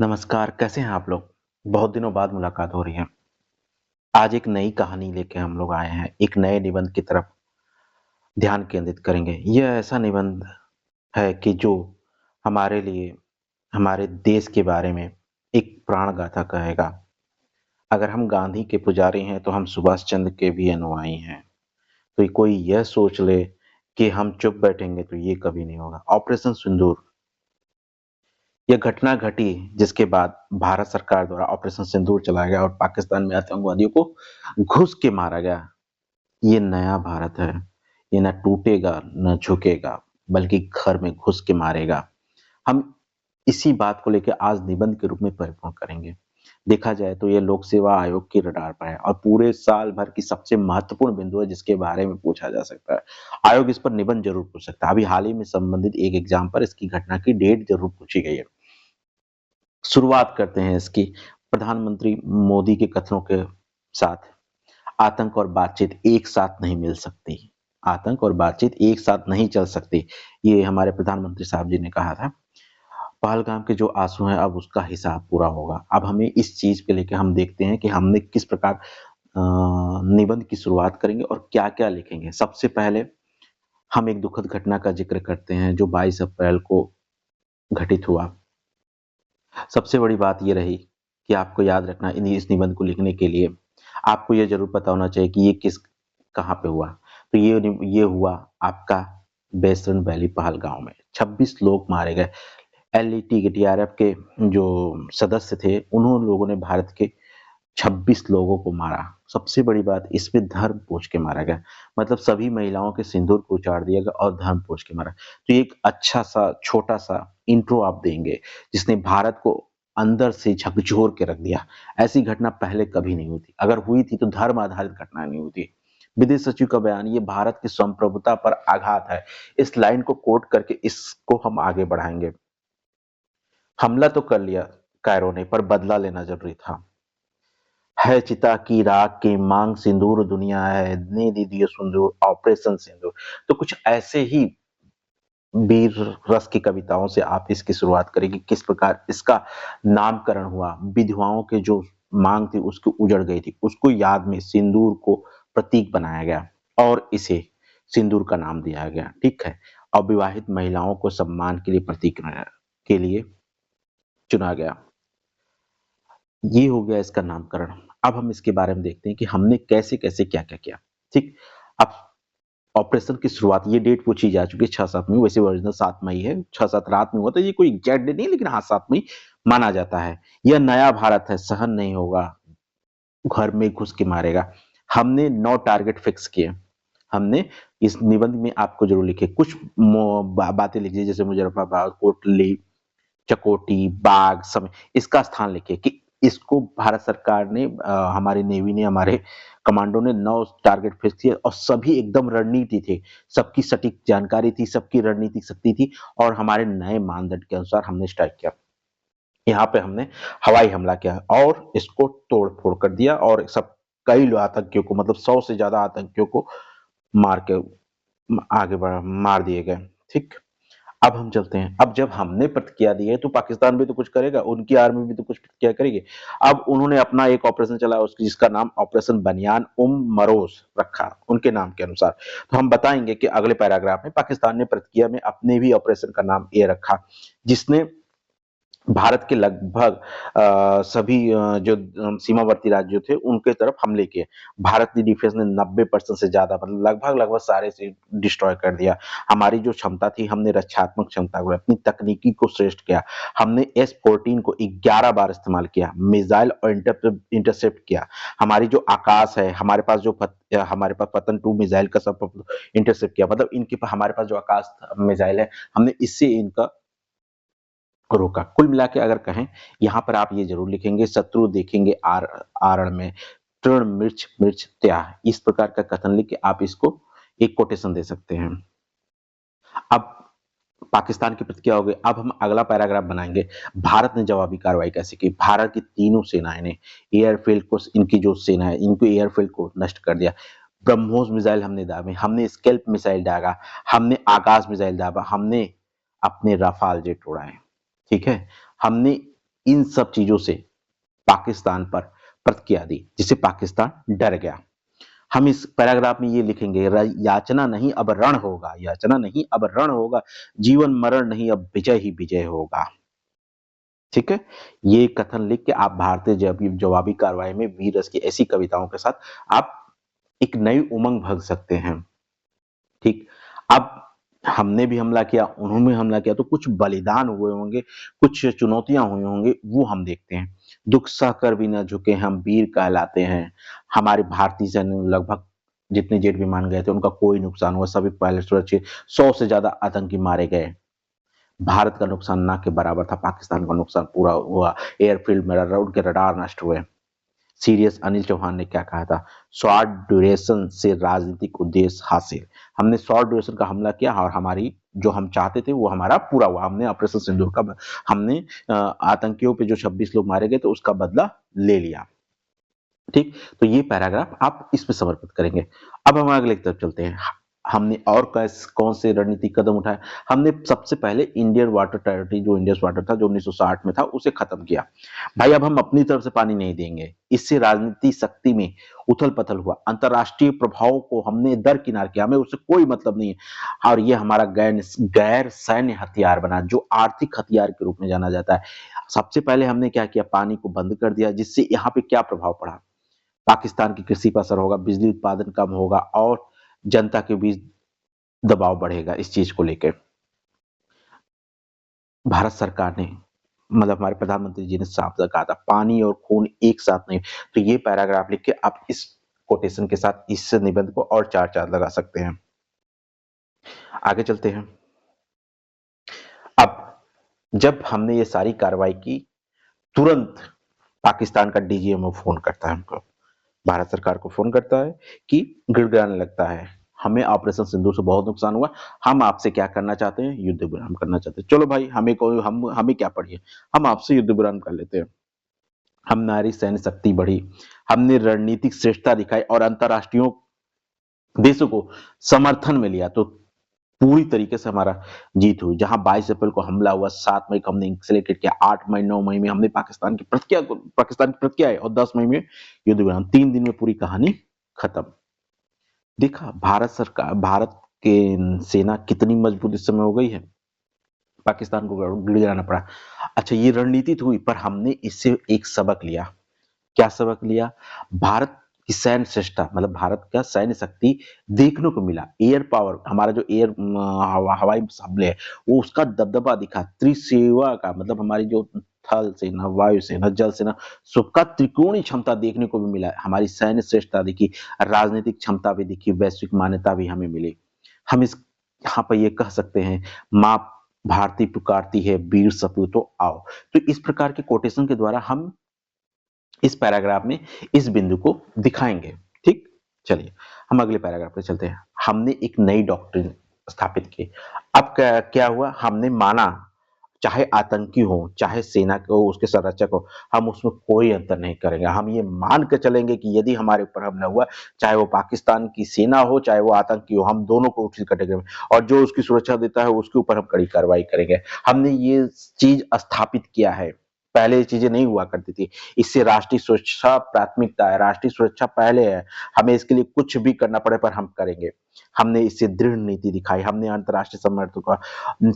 नमस्कार, कैसे हैं आप लोग? बहुत दिनों बाद मुलाकात हो रही है। आज एक नई कहानी लेके हम लोग आए हैं, एक नए निबंध की तरफ ध्यान केंद्रित करेंगे। यह ऐसा निबंध है कि जो हमारे लिए, हमारे देश के बारे में एक प्राण गाथा कहेगा। अगर हम गांधी के पुजारी हैं, तो हम सुभाष चंद्र के भी अनुयायी हैं। तो कोई यह सोच ले कि हम चुप बैठेंगे, तो ये कभी नहीं होगा। ऑपरेशन सिंदूर, यह घटना घटी जिसके बाद भारत सरकार द्वारा ऑपरेशन सिंदूर चलाया गया और पाकिस्तान में आतंकवादियों को घुस के मारा गया। ये नया भारत है। ये न टूटेगा न झुकेगा, बल्कि घर में घुस के मारेगा। हम इसी बात को लेकर आज निबंध के रूप में परिपूर्ण करेंगे। देखा जाए तो ये लोक सेवा आयोग की रडार पर है और पूरे साल भर की सबसे महत्वपूर्ण बिंदु है जिसके बारे में पूछा जा सकता है। आयोग इस पर निबंध जरूर पूछ सकता है। अभी हाल ही में संबंधित एक एग्जाम पर इसकी घटना की डेट जरूर पूछी गई है। शुरुआत करते हैं इसकी। प्रधानमंत्री मोदी के कथनों के साथ, आतंक और बातचीत एक साथ नहीं मिल सकती। आतंक और बातचीत एक साथ नहीं चल सकती। ये हमारे प्रधानमंत्री साहब जी ने कहा था। पहलगाम के जो आंसू हैं, अब उसका हिसाब पूरा होगा। अब हमें इस चीज के लेके हम देखते हैं कि हमने किस प्रकार निबंध की शुरुआत करेंगे और क्या-क्या लिखेंगे। सबसे पहले हम एक दुखद घटना का जिक्र करते हैं जो 22 अप्रैल को घटित हुआ। सबसे बड़ी बात ये रही कि आपको याद रखना, इस निबंध को लिखने के लिए आपको ये ज़रूर पता होना चाहिए कि ये कहाँ पे हुआ। तो ये हुआ आपका बेसरन वैली पहलगाँव में। 26 लोग मारे गए। एलईटी के टीआरएफ के जो सदस्य थे, उन्होंने लोगों ने भारत के 26 लोगों को मारा। सबसे बड़ी बात, इसमें धर्म पूछ के मारा गया। मतलब सभी महिलाओं के सिंदूर को उजाड़ दिया गया और धर्म पूछ के मारा। तो ये एक अच्छा-सा, छोटा-सा इंट्रो आप देंगे, जिसने भारत को अंदर से झकझोर के रख दिया। ऐसी घटना पहले कभी नहीं हुई थी। अगर हुई थी तो धर्म आधारित घटना नहीं हुई थी। विदेश सचिव का बयान, ये भारत की संप्रभुता पर आघात है। इस लाइन को कोट करके इसको हम आगे बढ़ाएँगे। हमला तो कर लिया कायरो ने, पर बदला लेना ज़रूरी था। है चिता की राख की मांग सिंदूर दुनिया है, ने दे दिए सिंदूर ऑपरेशन सिंदूर। तो कुछ ऐसे ही वीर रस की कविताओं से आप इसकी शुरुआत करेंगे। किस प्रकार इसका नामकरण हुआ, विधवाओं के जो मांग थी उसकी उजड़ गई थी, उसको याद में सिंदूर को प्रतीक बनाया गया और इसे सिंदूर का नाम दिया गया। ठीक है। अविवाहित महिलाओं को सम्मान के लिए प्रतीक के लिए चुना गया। ये हो गया इसका नामकरण। अब हम इसके बारे में देखते हैं कि हमने कैसे-कैसे, क्या-क्या किया। ठीक? अब ऑपरेशन की शुरुआत, ये डेट पूछी जा चुकी है 6-7 मई, वैसे ओरिजिनल 7 मई है, 6-7 रात में हुआ था। ये कोई एग्ज़ैक्ट डेट नहीं है, लेकिन हाँ, 7 मई माना जाता है। यह नया भारत है, सहन नहीं होगा, घर में घुस के मारेगा। हमने 9 टारगेट फिक्स किए। हमने इस निबंध में आपको ज़रूर लिखे कुछ बातें लिखिए, जैसे मुजफ्फराबाद, कोटली, चकोटी, बाग, समय, इसका स्थान लिखिए कि इसको भारत सरकार ने, हमारी नेवी ने, हमारे कमांडो ने 9 टारगेट फिक्स किए और सभी एकदम रणनीति थे। सबकी सटीक जानकारी थी, सबकी रणनीतिक शक्ति थी और हमारे नए मानदंड के अनुसार हमने स्ट्राइक किया। यहाँ पे हमने हवाई हमला किया और इसको तोड़-फोड़ कर दिया और सब कई लो आतंकियों को, मतलब 100 से ज़्यादा आतंकियों को मार के आगे बढ़ा मार दिए गए। ठीक? अब हम चलते हैं। अब जब हमने प्रतिक्रिया दी है तो पाकिस्तान भी तो कुछ करेगा, उनकी आर्मी भी तो कुछ प्रतिक्रिया करेगी। अब उन्होंने अपना एक ऑपरेशन चलाया, उसकी जिसका नाम ऑपरेशन बनियान मरोज रखा, उनके नाम के अनुसार। तो हम बताएँगे कि अगले पैराग्राफ में पाकिस्तान ने प्रतिक्रिया में अपने भी ऑपरेशन का नाम ये रखा, जिसने भारत के लगभग सभी जो सीमावर्ती राज्य थे उनके तरफ हमले किए। भारतीय डिफेंस ने 90% से ज़्यादा, मतलब लगभग-लगभग सारे से डिस्ट्रॉय कर दिया। हमारी जो क्षमता थी, हमने रक्षात्मक क्षमता को, अपनी तकनीकी को श्रेष्ठ किया। हमने S-14 को 11 बार इस्तेमाल किया, मिसाइल और इंटरसेप्ट किया। हमारी जो आकाश है, हमारे पास पतन 2 मिसाइल का सब इंटरसेप्ट किया। मतलब हमारे पास जो आकाश मिसाइल है, हमने इससे इनका रोका। कुल मिला के अगर कहें, यहाँ पर आप ये ज़रूर लिखेंगे, शत्रु देखेंगे आरण में, तृण मिर्च मिर्च त्याह। इस प्रकार का कथन लिख के आप इसको एक कोटेशन दे सकते हैं। अब पाकिस्तान की प्रतिक्रिया हो गई। अब हम अगला पैराग्राफ बनाएँगे, भारत ने जवाबी कार्रवाई कैसे की। भारत की तीनों सेनाएँ ने एयरफ़ील्ड को, इनकी जो सेना है, इनको एयरफ़ील्ड को नष्ट कर दिया। ब्रह्मोस मिसाइल हमने दागे, हमने स्कैल्प मिसाइल दागा, हमने आकाश मिसाइल दागा, हमने अपने राफ़ाल जेट उड़ाए। ठीक है? हमने इन सब चीजों से पाकिस्तान पर प्रतिक्रिया दी, जिससे पाकिस्तान डर गया। हम इस पैराग्राफ में ये लिखेंगे, याचना नहीं अब रण होगा, याचना नहीं अब रण होगा, जीवन मरण नहीं अब विजय ही विजय होगा। ठीक है, ये कथन लिख के आप भारतीय जवाबी कार्रवाई में वीर रस की ऐसी कविताओं के साथ आप एक नई उमंग भर सकते हैं। ठीक, अब हमने भी हमला किया, उन्होंने हमला किया, तो कुछ बलिदान हुए होंगे, कुछ चुनौतियां हुई होंगी, वो हम देखते हैं। दुख सहकर भी न झुके हम वीर कहलाते हैं। हमारे भारतीय सैन्य लगभग जितने जेट विमान गए थे उनका कोई नुकसान हुआ, सभी पायलट सुरक्षित, 100 से ज्यादा आतंकी मारे गए। भारत का नुकसान ना के बराबर था, पाकिस्तान का नुकसान पूरा हुआ। एयरफील्ड में उनके रडार नष्ट हुए। सीरियस अनिल चौहान ने क्या कहा था, शॉर्ट ड्यूरेशन से राजनीतिक उद्देश्य हासिल। हमने शॉर्ट ड्यूरेशन का हमला किया और हमारी जो हम चाहते थे वो हमारा पूरा हुआ। हमने ऑपरेशन सिंदूर का हमने आतंकियों पे जो 26 लोग मारे गए थे उसका बदला ले लिया। ठीक, तो ये पैराग्राफ आप इसमें समर्पित करेंगे। अब हम अगले की तरफ चलते हैं। हमने और कौन से रणनीतिक कदम उठाए। हमने सबसे पहले इंडियन वाटर टेरिटरी, जो इंडियस वाटर था, जो 1960 में था, उसे खत्म किया। भाई अब हम अपनी तरफ से पानी नहीं देंगे, इससे राजनीतिक शक्ति में उथल पथल हुआ, अंतरराष्ट्रीय प्रभाव को हमने दरकिनार किया, हमें उससे कोई मतलब नहीं है। और ये हमारा गैर सैन्य हथियार बना, जो आर्थिक हथियार के रूप में जाना जाता है। सबसे पहले हमने क्या किया, पानी को बंद कर दिया, जिससे यहाँ पे क्या प्रभाव पड़ा, पाकिस्तान की कृषि पर असर होगा, बिजली उत्पादन कम होगा और जनता के बीच दबाव बढ़ेगा। इस चीज को लेकर भारत सरकार ने, मतलब हमारे प्रधानमंत्री जी ने साफ कहा था, पानी और खून एक साथ नहीं। तो ये पैराग्राफ लिख के आप इस कोटेशन के साथ इस निबंध को और चार चांद लगा सकते हैं। आगे चलते हैं। अब जब हमने ये सारी कार्रवाई की, तुरंत पाकिस्तान का डीजीएमओ फोन करता है हमको, भारत सरकार को फोन करता है कि गिड़गिड़ाने लगता है, हमें ऑपरेशन सिंदूर से बहुत नुकसान हुआ, हम आपसे क्या करना चाहते हैं, युद्ध विराम करना चाहते हैं। चलो भाई, हमें क्या पड़ी, हम आपसे युद्ध विराम कर लेते हैं। हमारी सैन्य शक्ति बढ़ी, हमने रणनीतिक श्रेष्ठता दिखाई और अंतरराष्ट्रीय देशों को समर्थन में लिया, तो पूरी तरीके से हमारा जीत हुई। जहां 22 अप्रैल को हमला हुआ, 7 मई को हमने एक्सेलेरेट किया, 8 मई 9 मई में हमने पाकिस्तान की प्रतिक्रिया है और 10 मई में युद्ध विराम। 3 दिन में पूरी कहानी खत्म। देखा भारत के सेना कितनी मजबूत इस समय हो गई है, पाकिस्तान को गिड़गिड़ाना पड़ा। अच्छा, ये रणनीति तो हुई, पर हमने इससे एक सबक लिया। क्या सबक लिया, भारत की सैन्य श्रेष्ठता, मतलब भारत का सैन्य शक्ति देखने को मिला। एयर पावर, हमारा जो हवाई हमले है, वो उसका दबदबा दिखा। त्रिसेवा का मतलब हमारी जो थल सेना, वायु सेना, जल सेना, सबका त्रिकोणीय क्षमता देखने को भी मिला। हमारी सैन्य श्रेष्ठता दिखी, राजनीतिक क्षमता भी दिखी, वैश्विक मान्यता भी हमें मिली। हम इस यहाँ पर ये कह सकते हैं, माँ भारती पुकारती है, वीर सपूतो आओ। तो इस प्रकार के कोटेशन के द्वारा हम इस पैराग्राफ में इस बिंदु को दिखाएंगे। ठीक, चलिए हम अगले पैराग्राफ पे चलते हैं। हमने एक नई डॉक्ट्रिन स्थापित की। अब क्या हुआ, हमने माना चाहे आतंकी हो, चाहे सेना के हो, उसके संरक्षक हो, हम उसमें कोई अंतर नहीं करेंगे। हम ये मान के चलेंगे कि यदि हमारे ऊपर हमला हुआ, चाहे वो पाकिस्तान की सेना हो, चाहे वो आतंकी हो, हम दोनों को उसी कैटेगरी में, और जो उसकी सुरक्षा देता है उसके ऊपर हम कड़ी कार्रवाई करेंगे। हमने ये चीज स्थापित किया है, पहले ये चीजें नहीं हुआ करती थी। इससे राष्ट्रीय सुरक्षा प्राथमिकता है, राष्ट्रीय सुरक्षा पहले है, हमें इसके लिए कुछ भी करना पड़े पर हम करेंगे। हमने इससे दृढ़ नीति दिखाई, हमने अंतरराष्ट्रीय समर्थन का,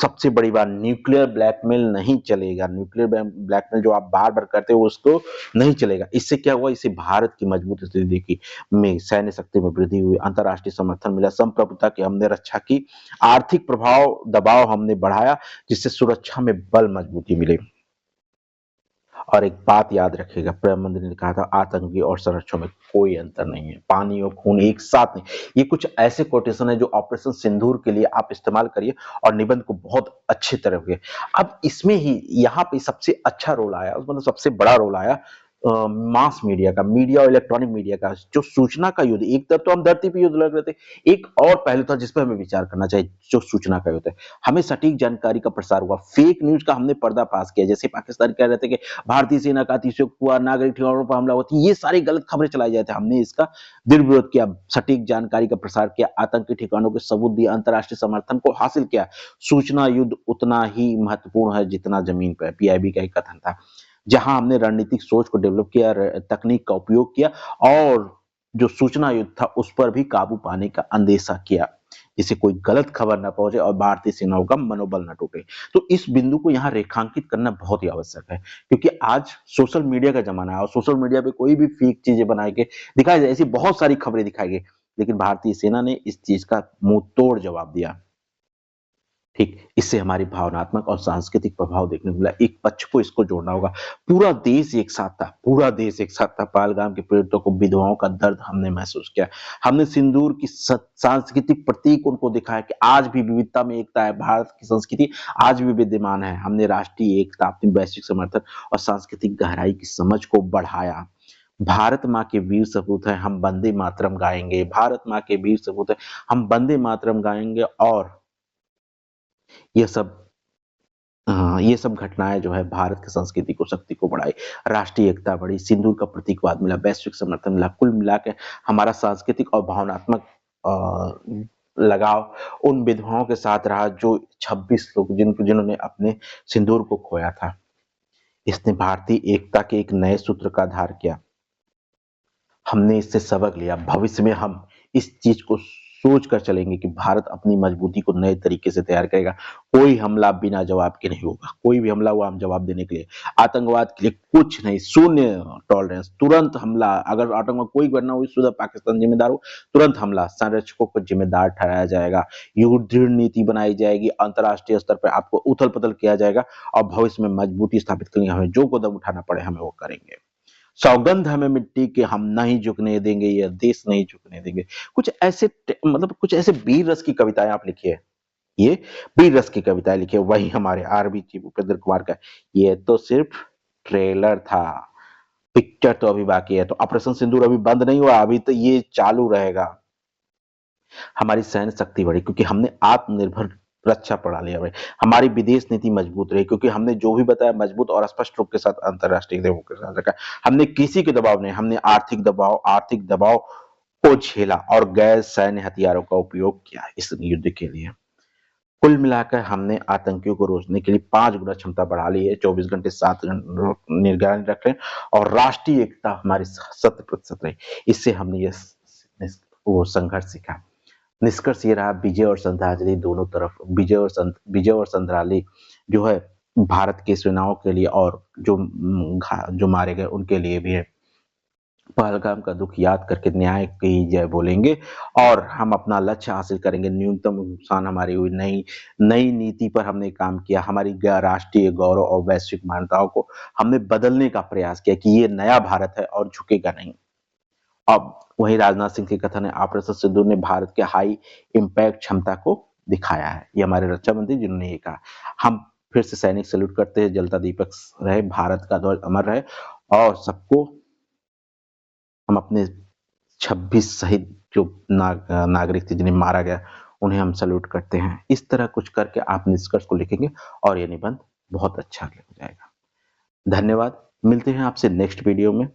सबसे बड़ी बात, न्यूक्लियर ब्लैकमेल नहीं चलेगा। न्यूक्लियर ब्लैकमेल जो आप बार बार करते हो उसको नहीं चलेगा। इससे क्या हुआ, इससे भारत की मजबूत स्थिति की में सैन्य शक्ति में वृद्धि हुई, अंतरराष्ट्रीय समर्थन मिला, संप्रभुता की हमने रक्षा की, आर्थिक प्रभाव दबाव हमने बढ़ाया, जिससे सुरक्षा में बल मजबूती मिली। और एक बात याद रखिएगा, प्रधानमंत्री ने कहा था, आतंकी और संरक्षकों में कोई अंतर नहीं है, पानी और खून एक साथ नहीं। ये कुछ ऐसे कोटेशन है जो ऑपरेशन सिंदूर के लिए आप इस्तेमाल करिए और निबंध को बहुत अच्छी तरह हुए। अब इसमें ही यहाँ पे सबसे अच्छा रोल आया, मतलब सबसे बड़ा रोल आया मास मीडिया का, मीडिया और इलेक्ट्रॉनिक मीडिया का, जो सूचना का युद्ध। एक तरफ तो हम धरती पे युद्ध लड़ रहे थे, एक और पहलू था जिस पर हमें विचार करना चाहिए, जो सूचना का युद्ध है। हमें सटीक जानकारी का प्रसार हुआ, फेक न्यूज का हमने पर्दाफाश किया। जैसे पाकिस्तान कह रहे थे कि भारतीय सेना का अतिशयोक्ति हुआ, नागरिक ठिकानों पर हमला हुआ, ये सारी गलत खबरें चलाई जाती, हमने इसका दृढ़ विरोध किया, सटीक जानकारी का प्रसार किया, आतंकी ठिकानों के सबूत दिए, अंतरराष्ट्रीय समर्थन को हासिल किया। सूचना युद्ध उतना ही महत्वपूर्ण है जितना जमीन पर, पीआईबी का एक कथन था। जहां हमने रणनीतिक सोच को डेवलप किया, तकनीक का उपयोग किया और जो सूचना युद्ध था उस पर भी काबू पाने का अंदेशा किया, जिससे कोई गलत खबर न पहुंचे और भारतीय सेनाओं का मनोबल न टूटे। तो इस बिंदु को यहाँ रेखांकित करना बहुत ही आवश्यक है, क्योंकि आज सोशल मीडिया का जमाना है और सोशल मीडिया पे कोई भी फेक चीजें बना के दिखाई जाए, ऐसी बहुत सारी खबरें दिखाई गई, लेकिन भारतीय सेना ने इस चीज का मुंह तोड़ जवाब दिया। ठीक, इससे हमारी भावनात्मक और सांस्कृतिक प्रभाव देखने को मिला। एक पक्ष को इसको जोड़ना होगा। पूरा देश एक साथ था, पूरा देश एक साथ था। पहलगाम के पीड़ितों को, विधवाओं का दर्द हमने महसूस किया। हमने सिंदूर की सांस्कृतिक प्रतीक उनको दिखाया कि आज भी विविधता में एकता है। भारत की संस्कृति आज भी विद्यमान है। हमने राष्ट्रीय एकता, अपनी वैश्विक समर्थन और सांस्कृतिक गहराई की समझ को बढ़ाया। भारत माँ के वीर सपूत हैं, हम वंदे मातरम गाएंगे। भारत माँ के वीर सपूत हैं, हम वंदे मातरम गाएंगे। और ये सब ये सब घटनाएं जो है भारत की संस्कृति को, शक्ति को बढ़ाई, राष्ट्रीय एकता बढ़ी, सिंदूर का प्रतीकवाद मिला, वैश्विक समर्थन मिला। कुल मिला के हमारा सांस्कृतिक और भावनात्मक लगाव उन विधवाओं के साथ रहा जो 26 लोग जिन्होंने अपने सिंदूर को खोया था। इसने भारतीय एकता के एक नए सूत्र का आधार किया। हमने इससे सबक लिया। भविष्य में हम इस चीज को सोच कर चलेंगे कि भारत अपनी मजबूती को नए तरीके से तैयार करेगा। कोई हमला बिना जवाब के नहीं होगा। कोई भी हमला हुआ हम जवाब देने के लिए, आतंकवाद के लिए कुछ नहीं, शून्य टॉलरेंस, तुरंत हमला। अगर आतंकवाद कोई घटना हुई, शुद्ध पाकिस्तान जिम्मेदार हो, तुरंत हमला, संरक्षकों को जिम्मेदार ठहराया जाएगा। युद्ध दृढ़ नीति बनाई जाएगी, अंतर्राष्ट्रीय स्तर पर आपको उथल पुथल किया जाएगा और भविष्य में मजबूती स्थापित करेंगे। हमें जो कदम उठाना पड़े हमें वो करेंगे। सौगंध हमें मिट्टी के, हम नहीं झुकने देंगे, यह देश नहीं झुकने देंगे। कुछ ऐसे मतलब कुछ ऐसे वीर रस की कविताएं आप लिखिए। ये वीर रस की कविताएं लिखिए। वही हमारे आरबी चीफ उपेंद्र कुमार का, ये तो सिर्फ ट्रेलर था, पिक्चर तो अभी बाकी है। तो ऑपरेशन सिंदूर अभी बंद नहीं हुआ, अभी तो ये चालू रहेगा। हमारी सैन्य शक्ति बढ़ी क्योंकि हमने आत्मनिर्भर रक्षा प्रणाली बढ़ी। हमारी विदेश नीति मजबूत रही क्योंकि हमने जो भी बताया मजबूत और स्पष्ट रूप के साथ अंतर्राष्ट्रीय नियमों के साथ रखा। हमने किसी के दबाव नहीं, हमने आर्थिक दबाव को झेला और गैर सैन्य हथियारों का उपयोग किया इस युद्ध के लिए। कुल मिलाकर हमने आतंकियों को रोकने के लिए 5 गुना क्षमता बढ़ा ली है। 24 घंटे 7 निगरानी रख रहे हैं और राष्ट्रीय एकता हमारी 100% रही। इससे हमने ये वो संघर्ष सीखा। निष्कर्ष ये रहा, विजय और श्रद्धांजलि दोनों तरफ, विजय और श्रद्धांजलि जो है भारत की सेनाओं के लिए और जो मारे गए उनके लिए भी है। पहलगाम का दुख याद करके न्याय की जय बोलेंगे और हम अपना लक्ष्य हासिल करेंगे। न्यूनतम नुकसान हमारी हुई, नई नीति पर हमने काम किया। हमारी राष्ट्रीय गौरव और वैश्विक मान्यताओं को हमने बदलने का प्रयास किया कि ये नया भारत है और झुकेगा नहीं। अब वही राजनाथ सिंह के कथन है, ऑपरेशन सिंदूर ने भारत के हाई इम्पैक्ट क्षमता को दिखाया है। ये हमारे रक्षा मंत्री जिन्होंने ये कहा। हम फिर से सैनिक सैल्यूट करते हैं। जलता दीपक रहे, भारत का ध्वज अमर रहे और सबको हम अपने 26 शहीद जो नागरिक थे जिन्हें मारा गया, उन्हें हम सैल्यूट करते हैं। इस तरह कुछ करके आप निष्कर्ष को लिखेंगे और ये निबंध बहुत अच्छा हो जाएगा। धन्यवाद। मिलते हैं आपसे नेक्स्ट वीडियो में।